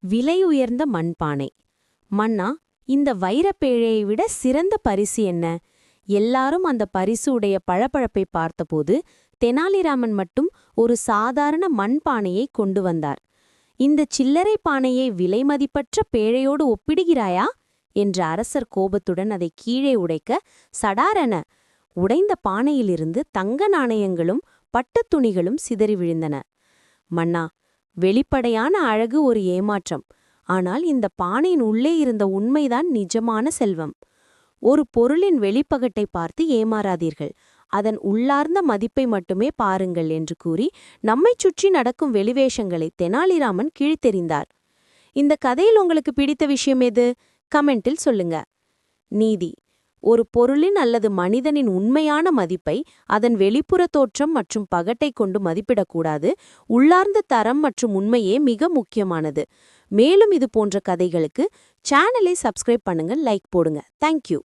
விலையுயர்ந்த மண்பானை. மன்னா, இந்த வைரப்பேழையை விட சிறந்த பரிசு என்ன? எல்லாரும் அந்த பரிசு உடைய பளபளப்பை பார்த்தபோது தெனாலிராமன் மட்டும் ஒரு சாதாரண மண்பானையை கொண்டு வந்தார். இந்த சில்லறை பானையை விலைமதிப்பற்ற பேழையோடு ஒப்பிடுகிறாயா என்ற அரசர் கோபத்துடன் அதை கீழே உடைக்க, சடாரென உடைந்த பானையிலிருந்து தங்க நாணயங்களும் பட்டுத் துணிகளும் சிதறி விழுந்தன. மன்னா, வெளிப்படையான அழகு ஒரு ஏமாற்றம். ஆனால் இந்த பானையின் உள்ளே இருந்த உண்மைதான் நிஜமான செல்வம். ஒரு பொருளின் வெளிப்பகட்டை பார்த்து ஏமாறாதீர்கள், அதன் உள்ளார்ந்த மதிப்பை மட்டுமே பாருங்கள் என்று கூறி நம்மைச் சுற்றி நடக்கும் வெளிவேஷங்களை தெனாலிராமன் கிழித்தெறிந்தார். இந்த கதையில் உங்களுக்கு பிடித்த விஷயம் எது? கமெண்டில் சொல்லுங்க. நீதி: ஒரு பொருளின் அல்லது மனிதனின் உண்மையான மதிப்பை அதன் வெளிப்புற தோற்றம் மற்றும் பகட்டை கொண்டு மதிப்பிடக்கூடாது. உள்ளார்ந்த தரம் மற்றும் உண்மையே மிக முக்கியமானது. மேலும் இது போன்ற கதைகளுக்கு சேனலை சப்ஸ்கிரைப் பண்ணுங்க, லைக் போடுங்க. தேங்க்யூ.